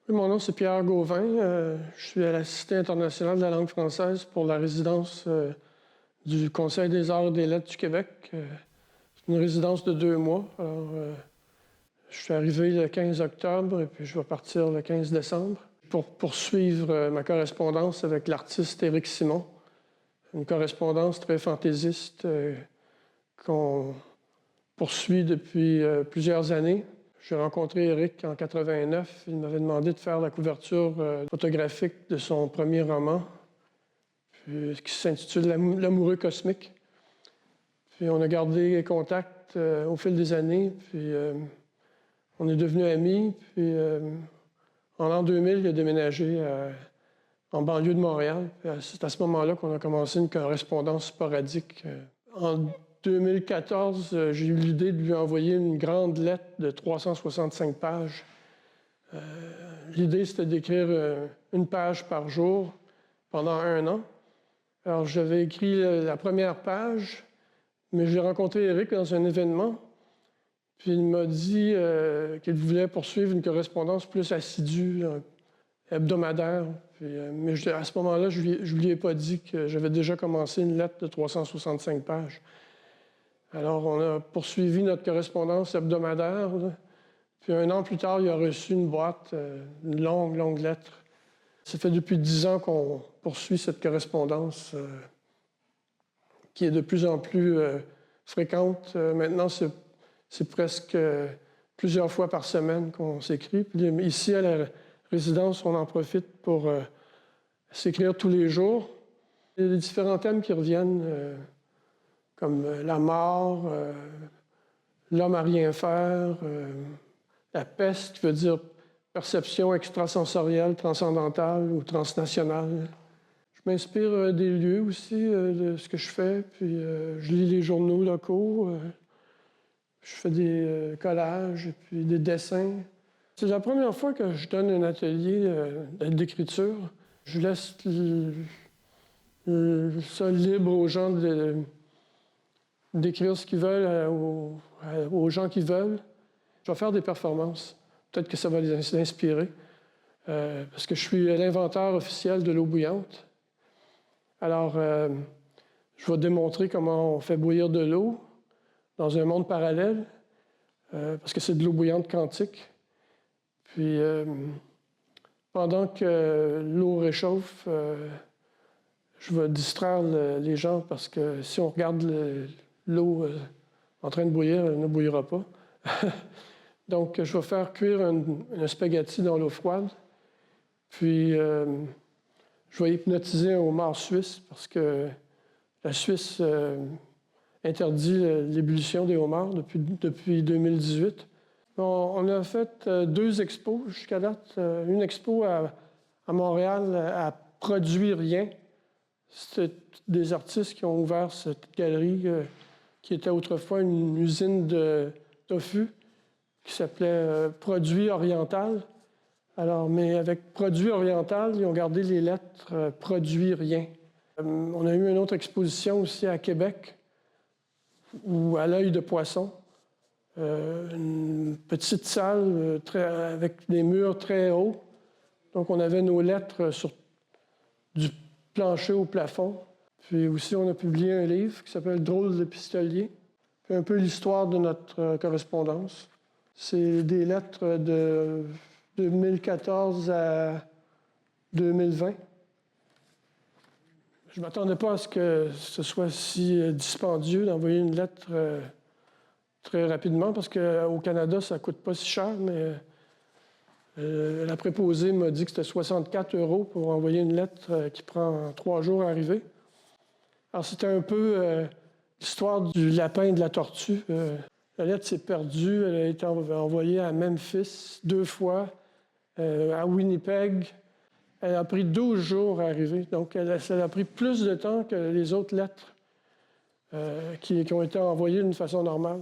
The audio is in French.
Oui, mon nom, c'est Pierre Gauvin. Je suis à la Cité internationale de la langue française pour la résidence du Conseil des arts et des lettres du Québec. C'est une résidence de 2 mois. Je suis arrivé le 15 octobre et puis je vais partir le 15 décembre pour poursuivre ma correspondance avec l'artiste Éric Simon. Une correspondance très fantaisiste qu'on poursuit depuis plusieurs années. J'ai rencontré Éric en 89. Il m'avait demandé de faire la couverture photographique de son premier roman, qui s'intitule L'amoureux cosmique. Puis on a gardé contact au fil des années, puis on est devenus amis. Puis en l'an 2000, il a déménagé en banlieue de Montréal. C'est à ce moment-là qu'on a commencé une correspondance sporadique. En 2014, j'ai eu l'idée de lui envoyer une grande lettre de 365 pages. L'idée, c'était d'écrire une page par jour pendant 1 an. Alors, j'avais écrit la première page, mais j'ai rencontré Éric dans un événement, puis il m'a dit qu'il voulait poursuivre une correspondance plus assidue, hebdomadaire. Mais à ce moment-là, je ne lui ai pas dit que j'avais déjà commencé une lettre de 365 pages. Alors, on a poursuivi notre correspondance hebdomadaire. Puis 1 an plus tard, il a reçu une boîte, une longue, longue lettre. Ça fait depuis 10 ans qu'on poursuit cette correspondance qui est de plus en plus fréquente. Maintenant, c'est presque plusieurs fois par semaine qu'on s'écrit. Puis ici, à la résidence, on en profite pour s'écrire tous les jours. Il y a des différents thèmes qui reviennent, comme la mort, l'homme à rien faire, la peste, qui veut dire perception extrasensorielle, transcendantale ou transnationale. Je m'inspire des lieux aussi, de ce que je fais, puis je lis les journaux locaux, je fais des collages et puis des dessins. C'est la première fois que je donne un atelier d'écriture. Je laisse ça libre aux gens d'écrire ce qu'ils veulent aux gens qui veulent. Je vais faire des performances. Peut-être que ça va les inspirer. Parce que je suis l'inventeur officiel de l'eau bouillante. Alors, je vais démontrer comment on fait bouillir de l'eau dans un monde parallèle, parce que c'est de l'eau bouillante quantique. Puis, pendant que l'eau réchauffe, je vais distraire les gens parce que si on regarde l'eau en train de bouillir, elle ne bouillira pas. Donc, je vais faire cuire un spaghetti dans l'eau froide. Puis, je vais hypnotiser un homard suisse parce que la Suisse interdit l'ébullition des homards depuis 2018. On a fait 2 expos jusqu'à date. Une expo à Montréal à Produit Rien. C'était des artistes qui ont ouvert cette galerie qui était autrefois une usine de tofu qui s'appelait Produit Oriental. Alors, mais avec Produit Oriental, ils ont gardé les lettres Produit Rien. On a eu une autre exposition aussi à Québec, ou à l'œil de poisson. Une petite salle avec des murs très hauts. Donc, on avait nos lettres du plancher au plafond. Puis aussi, on a publié un livre qui s'appelle Drôle de pistolier. Puis un peu l'histoire de notre correspondance. C'est des lettres de 2014 à 2020. Je ne m'attendais pas à ce que ce soit si dispendieux d'envoyer une lettre très rapidement, parce qu'au Canada, ça ne coûte pas si cher, mais la préposée m'a dit que c'était 64 € pour envoyer une lettre qui prend 3 jours à arriver. Alors, c'était un peu l'histoire du lapin et de la tortue. La lettre s'est perdue. Elle a été envoyée à Memphis 2 fois, à Winnipeg. Elle a pris 12 jours à arriver. Donc, ça a pris plus de temps que les autres lettres qui ont été envoyées d'une façon normale.